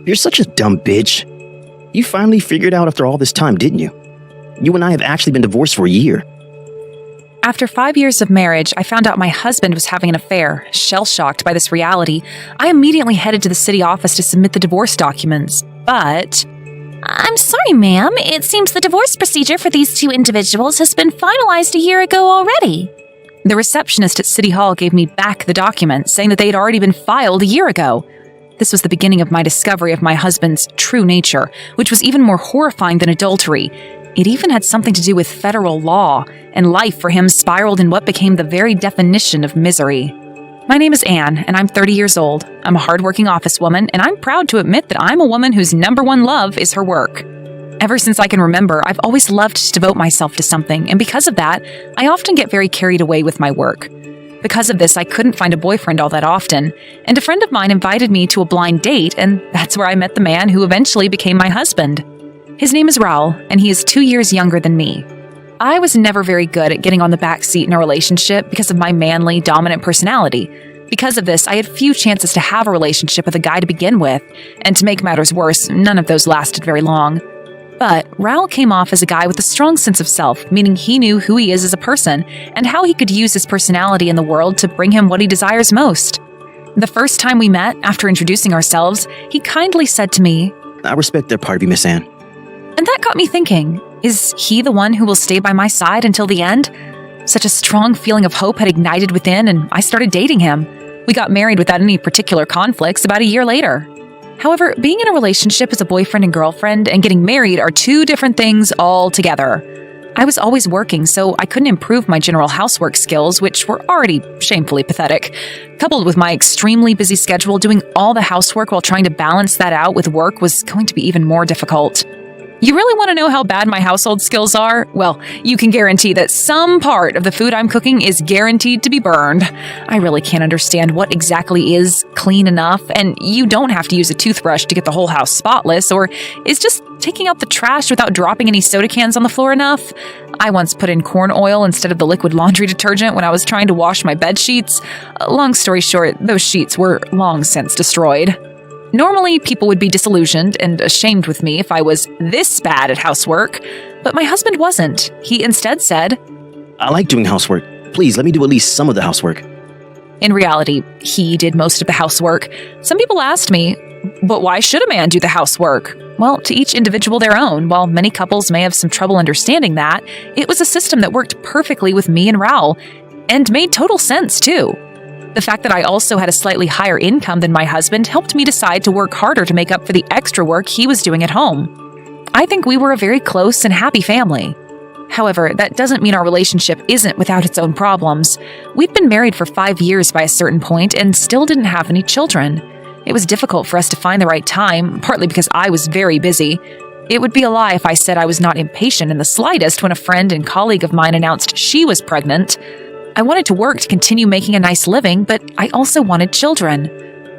You're such a dumb bitch. You finally figured out after all this time, didn't you? You and I have actually been divorced for a year. After 5 years of marriage, I found out my husband was having an affair. Shell-shocked by this reality, I immediately headed to the city office to submit the divorce documents. But I'm sorry, ma'am. It seems the divorce procedure for these two individuals has been finalized a year ago already. The receptionist at City Hall gave me back the documents, saying that they had already been filed a year ago. This was the beginning of my discovery of my husband's true nature, which was even more horrifying than adultery. It even had something to do with federal law, and life for him spiraled in what became the very definition of misery. My name is Anne, and I'm 30 years old. I'm a hardworking office woman, and I'm proud to admit that I'm a woman whose number one love is her work. Ever since I can remember, I've always loved to devote myself to something, and because of that, I often get very carried away with my work. Because of this, I couldn't find a boyfriend all that often, and a friend of mine invited me to a blind date, and that's where I met the man who eventually became my husband. His name is Raul, and he is 2 years younger than me. I was never very good at getting on the back seat in a relationship because of my manly, dominant personality. Because of this, I had few chances to have a relationship with a guy to begin with, and to make matters worse, none of those lasted very long. But Raul came off as a guy with a strong sense of self, meaning he knew who he is as a person and how he could use his personality in the world to bring him what he desires most. The first time we met, after introducing ourselves, he kindly said to me, I respect that part of you, Miss Anne. And that got me thinking, is he the one who will stay by my side until the end? Such a strong feeling of hope had ignited within, and I started dating him. We got married without any particular conflicts about a year later. However, being in a relationship as a boyfriend and girlfriend and getting married are two different things altogether. I was always working, so I couldn't improve my general housework skills, which were already shamefully pathetic. Coupled with my extremely busy schedule, doing all the housework while trying to balance that out with work was going to be even more difficult. You really want to know how bad my household skills are? Well, you can guarantee that some part of the food I'm cooking is guaranteed to be burned. I really can't understand what exactly is clean enough, and you don't have to use a toothbrush to get the whole house spotless, or is just taking out the trash without dropping any soda cans on the floor enough? I once put in corn oil instead of the liquid laundry detergent when I was trying to wash my bed sheets. Long story short, those sheets were long since destroyed. Normally, people would be disillusioned and ashamed with me if I was this bad at housework, but my husband wasn't. He instead said, I like doing housework. Please, let me do at least some of the housework. In reality, he did most of the housework. Some people asked me, but why should a man do the housework? Well, to each individual their own. While many couples may have some trouble understanding that, it was a system that worked perfectly with me and Raul, and made total sense, too. The fact that I also had a slightly higher income than my husband helped me decide to work harder to make up for the extra work he was doing at home. I think we were a very close and happy family. However, that doesn't mean our relationship isn't without its own problems. We'd been married for 5 years by a certain point and still didn't have any children. It was difficult for us to find the right time, partly because I was very busy. It would be a lie if I said I was not impatient in the slightest when a friend and colleague of mine announced she was pregnant. I wanted to work to continue making a nice living, but I also wanted children.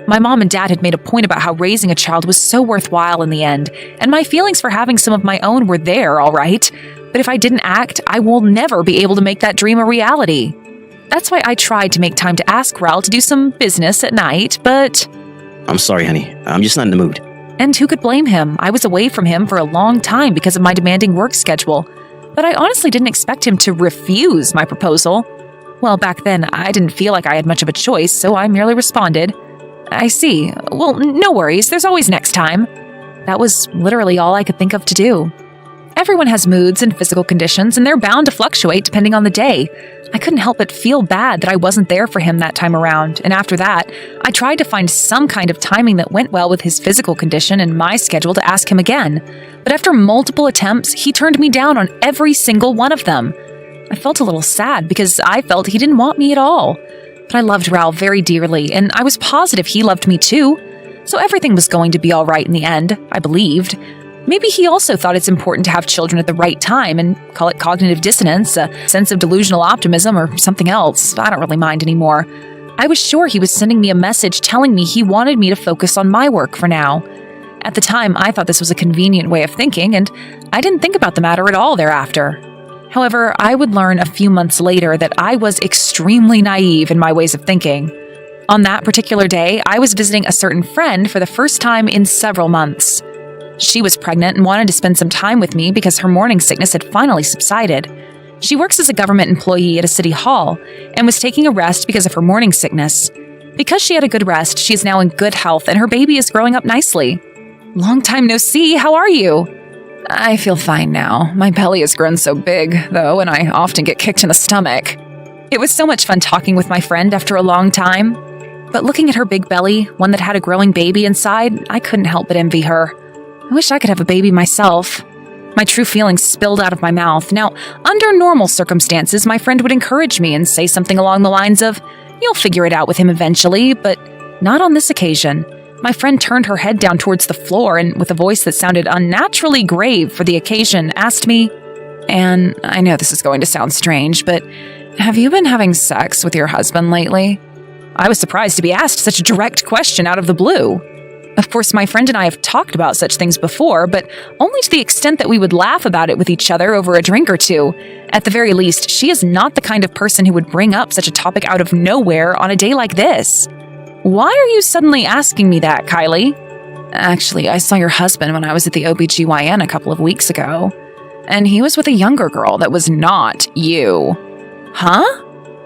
My mom and dad had made a point about how raising a child was so worthwhile in the end, and my feelings for having some of my own were there, all right. But if I didn't act, I will never be able to make that dream a reality. That's why I tried to make time to ask Raul to do some business at night, but... I'm sorry, honey. I'm just not in the mood. And who could blame him? I was away from him for a long time because of my demanding work schedule. But I honestly didn't expect him to refuse my proposal. Well, back then, I didn't feel like I had much of a choice, so I merely responded, I see. Well, no worries. There's always next time. That was literally all I could think of to do. Everyone has moods and physical conditions, and they're bound to fluctuate depending on the day. I couldn't help but feel bad that I wasn't there for him that time around, and after that, I tried to find some kind of timing that went well with his physical condition and my schedule to ask him again. But after multiple attempts, he turned me down on every single one of them. I felt a little sad because I felt he didn't want me at all. But I loved Raul very dearly, and I was positive he loved me too. So everything was going to be all right in the end, I believed. Maybe he also thought it's important to have children at the right time and call it cognitive dissonance, a sense of delusional optimism, or something else. I don't really mind anymore. I was sure he was sending me a message telling me he wanted me to focus on my work for now. At the time, I thought this was a convenient way of thinking, and I didn't think about the matter at all thereafter. However, I would learn a few months later that I was extremely naive in my ways of thinking. On that particular day, I was visiting a certain friend for the first time in several months. She was pregnant and wanted to spend some time with me because her morning sickness had finally subsided. She works as a government employee at a city hall and was taking a rest because of her morning sickness. Because she had a good rest, she is now in good health and her baby is growing up nicely. Long time no see, how are you? I feel fine now. My belly has grown so big, though, and I often get kicked in the stomach. It was so much fun talking with my friend after a long time. But looking at her big belly, one that had a growing baby inside, I couldn't help but envy her. I wish I could have a baby myself. My true feelings spilled out of my mouth. Now, under normal circumstances, my friend would encourage me and say something along the lines of, "You'll figure it out with him eventually," but not on this occasion. My friend turned her head down towards the floor and, with a voice that sounded unnaturally grave for the occasion, asked me, "And I know this is going to sound strange, but have you been having sex with your husband lately?" I was surprised to be asked such a direct question out of the blue. Of course, my friend and I have talked about such things before, but only to the extent that we would laugh about it with each other over a drink or two. At the very least, she is not the kind of person who would bring up such a topic out of nowhere on a day like this. Why are you suddenly asking me that, Kylie? Actually, I saw your husband when I was at the OBGYN a couple of weeks ago, and he was with a younger girl that was not you. Huh?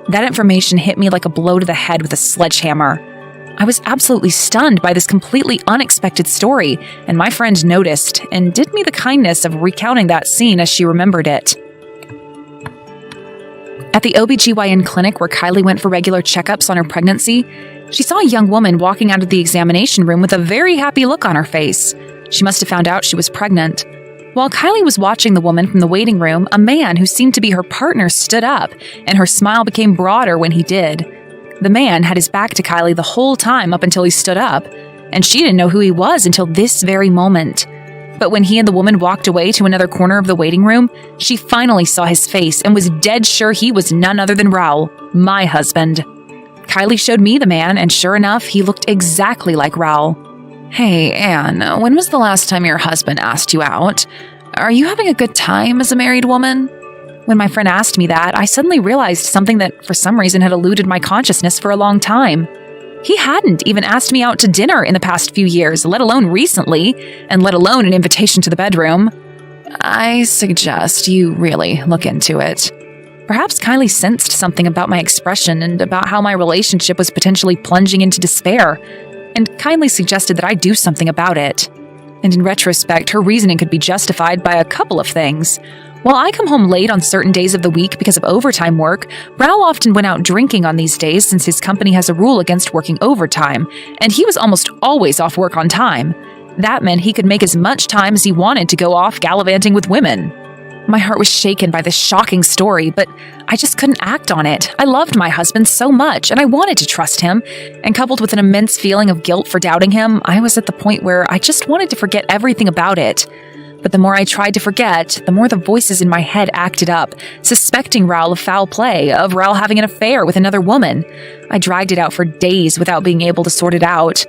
That information hit me like a blow to the head with a sledgehammer. I was absolutely stunned by this completely unexpected story, and my friend noticed and did me the kindness of recounting that scene as she remembered it. At the OBGYN clinic where Kylie went for regular checkups on her pregnancy, she saw a young woman walking out of the examination room with a very happy look on her face. She must have found out she was pregnant. While Kylie was watching the woman from the waiting room, a man who seemed to be her partner stood up, and her smile became broader when he did. The man had his back to Kylie the whole time up until he stood up, and she didn't know who he was until this very moment. But when he and the woman walked away to another corner of the waiting room, she finally saw his face and was dead sure he was none other than Raul, my husband. Kylie showed me the man, and sure enough, he looked exactly like Raul. "Hey, Anne, when was the last time your husband asked you out? Are you having a good time as a married woman?" When my friend asked me that, I suddenly realized something that for some reason had eluded my consciousness for a long time. He hadn't even asked me out to dinner in the past few years, let alone recently, and let alone an invitation to the bedroom. I suggest you really look into it. Perhaps Kylie sensed something about my expression and about how my relationship was potentially plunging into despair, and kindly suggested that I do something about it. And in retrospect, her reasoning could be justified by a couple of things. While I come home late on certain days of the week because of overtime work, Raul often went out drinking on these days since his company has a rule against working overtime, and he was almost always off work on time. That meant he could make as much time as he wanted to go off gallivanting with women. My heart was shaken by this shocking story, but I just couldn't act on it. I loved my husband so much, and I wanted to trust him, and coupled with an immense feeling of guilt for doubting him, I was at the point where I just wanted to forget everything about it. But the more I tried to forget, the more the voices in my head acted up, suspecting Raul of foul play, of Raul having an affair with another woman. I dragged it out for days without being able to sort it out.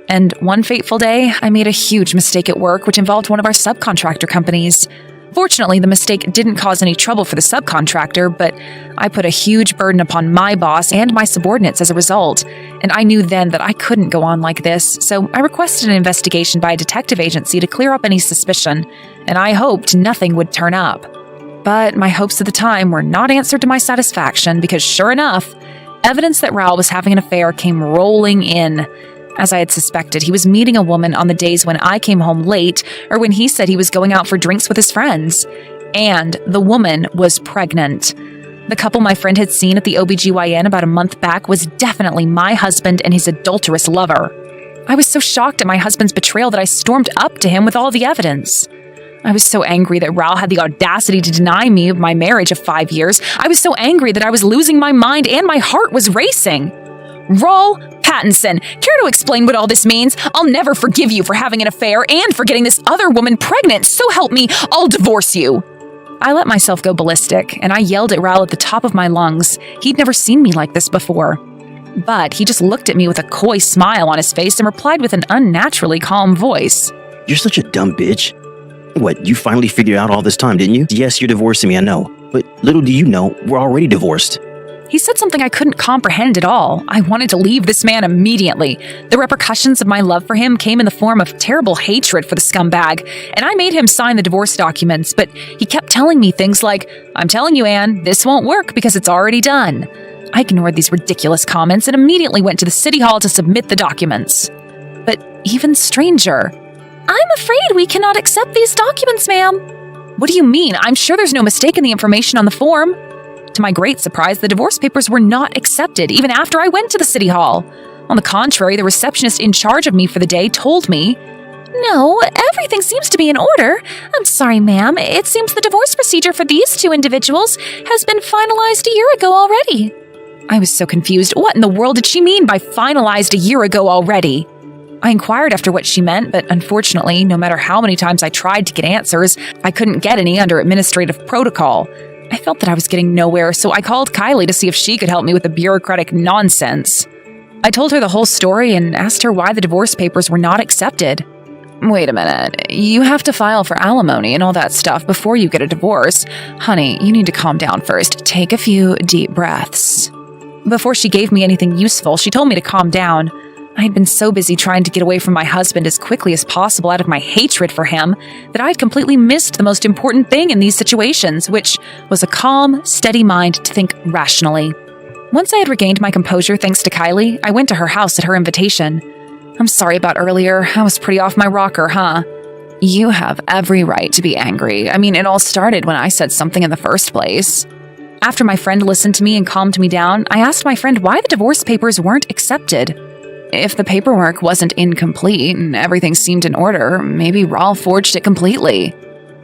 And one fateful day, I made a huge mistake at work, which involved one of our subcontractor companies. Fortunately, the mistake didn't cause any trouble for the subcontractor, but I put a huge burden upon my boss and my subordinates as a result, and I knew then that I couldn't go on like this, so I requested an investigation by a detective agency to clear up any suspicion, and I hoped nothing would turn up. But my hopes at the time were not answered to my satisfaction because, sure enough, evidence that Raul was having an affair came rolling in. As I had suspected, he was meeting a woman on the days when I came home late or when he said he was going out for drinks with his friends. And the woman was pregnant. The couple my friend had seen at the OBGYN about a month back was definitely my husband and his adulterous lover. I was so shocked at my husband's betrayal that I stormed up to him with all the evidence. I was so angry that Raul had the audacity to deny me of my marriage of 5 years. I was so angry that I was losing my mind and my heart was racing. Raul Pattinson, care to explain what all this means? I'll never forgive you for having an affair and for getting this other woman pregnant. So help me, I'll divorce you. I let myself go ballistic, and I yelled at Raul at the top of my lungs. He'd never seen me like this before. But he just looked at me with a coy smile on his face and replied with an unnaturally calm voice. You're such a dumb bitch. What, you finally figured out all this time, didn't you? Yes, you're divorcing me, I know. But little do you know, we're already divorced. He said something I couldn't comprehend at all. I wanted to leave this man immediately. The repercussions of my love for him came in the form of terrible hatred for the scumbag, and I made him sign the divorce documents, but he kept telling me things like, "I'm telling you, Anne, this won't work because it's already done." I ignored these ridiculous comments and immediately went to the city hall to submit the documents. But even stranger, I'm afraid we cannot accept these documents, ma'am. what do you mean? I'm sure there's no mistake in the information on the form. To my great surprise, the divorce papers were not accepted, even after I went to the city hall. On the contrary, the receptionist in charge of me for the day told me, No, everything seems to be in order. I'm sorry, ma'am. It seems the divorce procedure for these two individuals has been finalized a year ago already. I was so confused. What in the world did she mean by finalized a year ago already? I inquired after what she meant, but unfortunately, no matter how many times I tried to get answers, I couldn't get any under administrative protocol. I felt that I was getting nowhere, so I called Kylie to see if she could help me with the bureaucratic nonsense. I told her the whole story and asked her why the divorce papers were not accepted. Wait a minute. You have to file for alimony and all that stuff before you get a divorce. Honey, you need to calm down first. Take a few deep breaths. Before she gave me anything useful, she told me to calm down. I had been so busy trying to get away from my husband as quickly as possible out of my hatred for him that I had completely missed the most important thing in these situations, which was a calm, steady mind to think rationally. Once I had regained my composure thanks to Kylie, I went to her house at her invitation. I'm sorry about earlier. I was pretty off my rocker, huh? You have every right to be angry. I mean, it all started when I said something in the first place. After my friend listened to me and calmed me down, I asked my friend why the divorce papers weren't accepted. If the paperwork wasn't incomplete and everything seemed in order, maybe Raul forged it completely.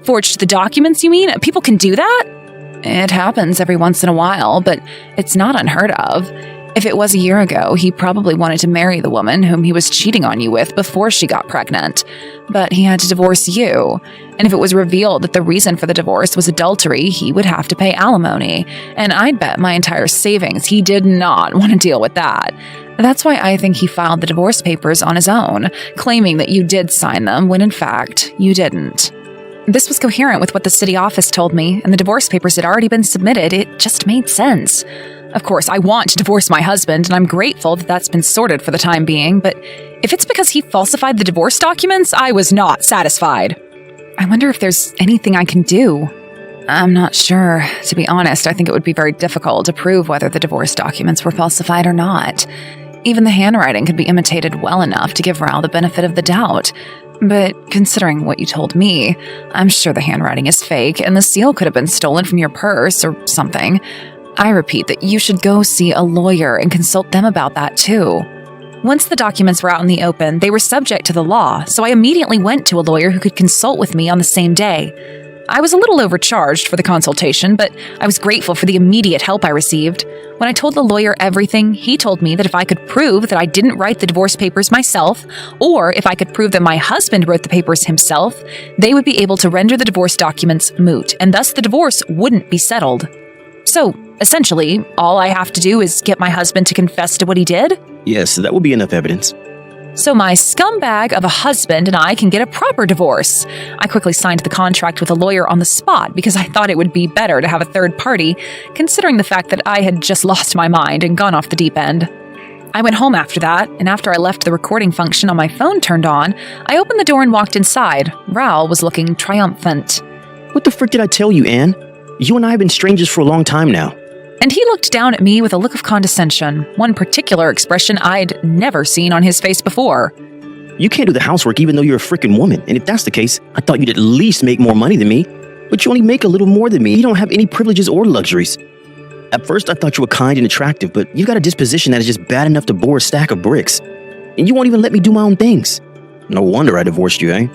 Forged the documents, you mean? People can do that? It happens every once in a while, but it's not unheard of. If it was a year ago, he probably wanted to marry the woman whom he was cheating on you with before she got pregnant. But he had to divorce you. And if it was revealed that the reason for the divorce was adultery, he would have to pay alimony. And I'd bet my entire savings he did not want to deal with that. That's why I think he filed the divorce papers on his own, claiming that you did sign them when in fact you didn't. This was coherent with what the city office told me, and the divorce papers had already been submitted. It just made sense. Of course, I want to divorce my husband, and I'm grateful that that's been sorted for the time being, but if it's because he falsified the divorce documents, I was not satisfied. I wonder if there's anything I can do. I'm not sure. To be honest, I think it would be very difficult to prove whether the divorce documents were falsified or not. Even the handwriting could be imitated well enough to give Raul the benefit of the doubt. But considering what you told me, I'm sure the handwriting is fake and the seal could have been stolen from your purse or something. I repeat that you should go see a lawyer and consult them about that too. Once the documents were out in the open, they were subject to the law, so I immediately went to a lawyer who could consult with me on the same day. I was a little overcharged for the consultation, but I was grateful for the immediate help I received. When I told the lawyer everything, he told me that if I could prove that I didn't write the divorce papers myself, or if I could prove that my husband wrote the papers himself, they would be able to render the divorce documents moot, and thus the divorce wouldn't be settled. So, essentially, all I have to do is get my husband to confess to what he did? Yes, that will be enough evidence. So my scumbag of a husband and I can get a proper divorce. I quickly signed the contract with a lawyer on the spot because I thought it would be better to have a third party, considering the fact that I had just lost my mind and gone off the deep end. I went home after that, and after I left the recording function on my phone turned on, I opened the door and walked inside. Raul was looking triumphant. What the frick did I tell you, Anne? You and I have been strangers for a long time now. And he looked down at me with a look of condescension, one particular expression I'd never seen on his face before. You can't do the housework even though you're a frickin' woman, and if that's the case, I thought you'd at least make more money than me. But you only make a little more than me. You don't have any privileges or luxuries. At first, I thought you were kind and attractive, but you got a disposition that is just bad enough to bore a stack of bricks. And you won't even let me do my own things. No wonder I divorced you, eh?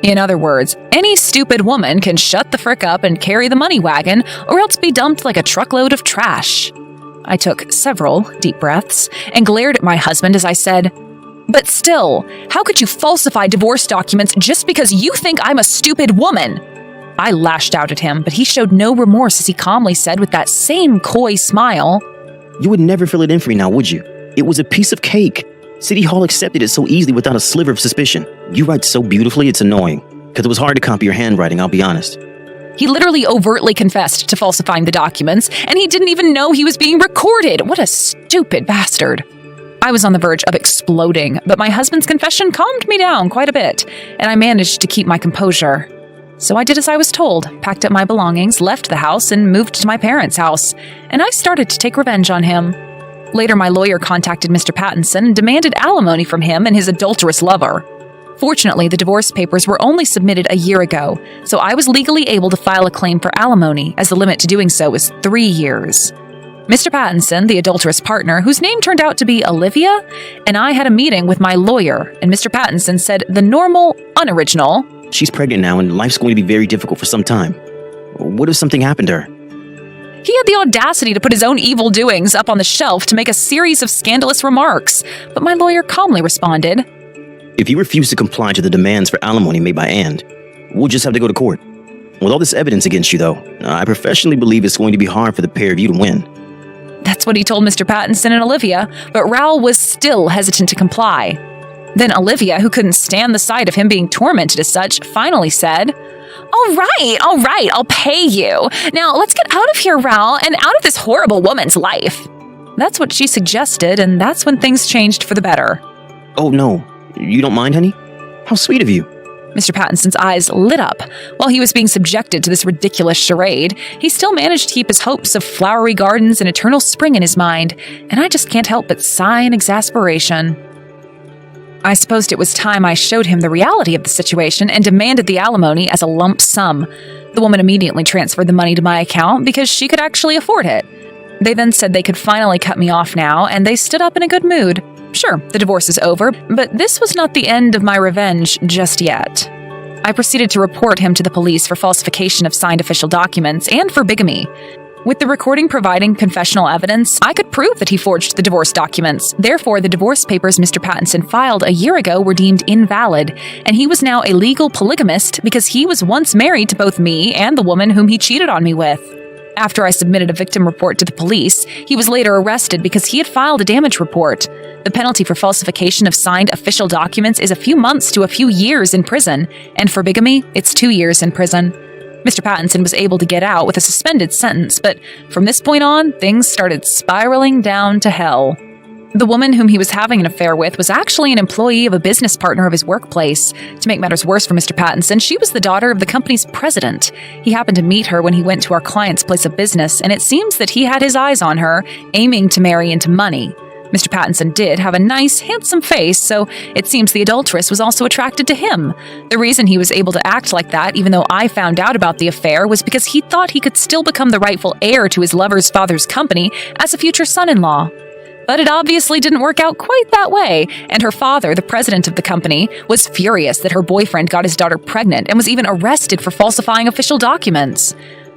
In other words, any stupid woman can shut the frick up and carry the money wagon, or else be dumped like a truckload of trash. I took several deep breaths and glared at my husband as I said, "But still, how could you falsify divorce documents just because you think I'm a stupid woman?" I lashed out at him, but he showed no remorse as he calmly said with that same coy smile, You would never fill it in for me now, would you? It was a piece of cake. City Hall accepted it so easily without a sliver of suspicion. You write so beautifully, it's annoying. Because it was hard to copy your handwriting, I'll be honest. He literally overtly confessed to falsifying the documents, and he didn't even know he was being recorded. What a stupid bastard. I was on the verge of exploding, but my husband's confession calmed me down quite a bit, and I managed to keep my composure. So I did as I was told, packed up my belongings, left the house, and moved to my parents' house, and I started to take revenge on him. Later, my lawyer contacted Mr. Pattinson and demanded alimony from him and his adulterous lover. Fortunately, the divorce papers were only submitted a year ago, so I was legally able to file a claim for alimony, as the limit to doing so is 3 years. Mr. Pattinson, the adulterous partner, whose name turned out to be Olivia, and I had a meeting with my lawyer, and Mr. Pattinson said the normal, unoriginal, She's pregnant now and life's going to be very difficult for some time. What if something happened to her? He had the audacity to put his own evil doings up on the shelf to make a series of scandalous remarks, but my lawyer calmly responded, If you refuse to comply to the demands for alimony made by Anne, we'll just have to go to court. With all this evidence against you, though, I professionally believe it's going to be hard for the pair of you to win. That's what he told Mr. Pattinson and Olivia, but Raoul was still hesitant to comply. Then Olivia, who couldn't stand the sight of him being tormented as such, finally said, all right, I'll pay you. Now let's get out of here, Raoul, and out of this horrible woman's life. That's what she suggested, and that's when things changed for the better. Oh, no. You don't mind, honey? How sweet of you. Mr. Pattinson's eyes lit up. While he was being subjected to this ridiculous charade, he still managed to keep his hopes of flowery gardens and eternal spring in his mind, and I just can't help but sigh in exasperation. I supposed it was time I showed him the reality of the situation and demanded the alimony as a lump sum. The woman immediately transferred the money to my account because she could actually afford it. They then said they could finally cut me off now, and they stood up in a good mood. Sure, the divorce is over, but this was not the end of my revenge just yet. I proceeded to report him to the police for falsification of signed official documents and for bigamy. With the recording providing confessional evidence, I could prove that he forged the divorce documents. Therefore, the divorce papers Mr. Pattinson filed a year ago were deemed invalid, and he was now a legal polygamist because he was once married to both me and the woman whom he cheated on me with. After I submitted a victim report to the police, he was later arrested because he had filed a damage report. The penalty for falsification of signed official documents is a few months to a few years in prison, and for bigamy, it's 2 years in prison. Mr. Pattinson was able to get out with a suspended sentence, but from this point on, things started spiraling down to hell. The woman whom he was having an affair with was actually an employee of a business partner of his workplace. To make matters worse for Mr. Pattinson, she was the daughter of the company's president. He happened to meet her when he went to our client's place of business, and it seems that he had his eyes on her, aiming to marry into money. Mr. Pattinson did have a nice, handsome face, so it seems the adulteress was also attracted to him. The reason he was able to act like that, even though I found out about the affair, was because he thought he could still become the rightful heir to his lover's father's company as a future son-in-law. But it obviously didn't work out quite that way, and her father, the president of the company, was furious that her boyfriend got his daughter pregnant and was even arrested for falsifying official documents.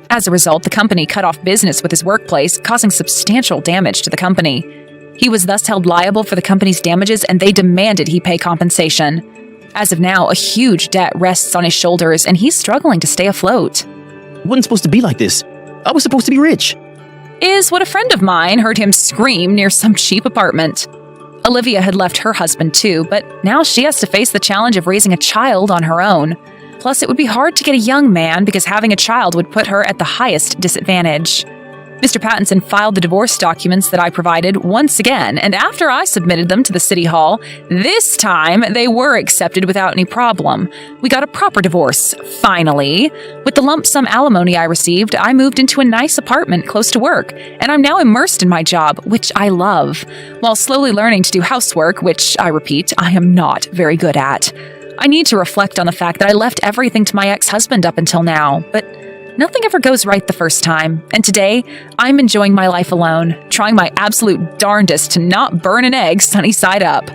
As a result, the company cut off business with his workplace, causing substantial damage to the company. He was thus held liable for the company's damages, and they demanded he pay compensation. As of now, a huge debt rests on his shoulders, and he's struggling to stay afloat. It wasn't supposed to be like this. I was supposed to be rich. Is what a friend of mine heard him scream near some cheap apartment. Olivia had left her husband too, but now she has to face the challenge of raising a child on her own. Plus, it would be hard to get a young man because having a child would put her at the highest disadvantage. Mr. Pattinson filed the divorce documents that I provided once again, and after I submitted them to the city hall, this time they were accepted without any problem. We got a proper divorce, finally. With the lump sum alimony I received, I moved into a nice apartment close to work, and I'm now immersed in my job, which I love, while slowly learning to do housework, which, I repeat, I am not very good at. I need to reflect on the fact that I left everything to my ex-husband up until now, but nothing ever goes right the first time, and today, I'm enjoying my life alone, trying my absolute darndest to not burn an egg sunny side up.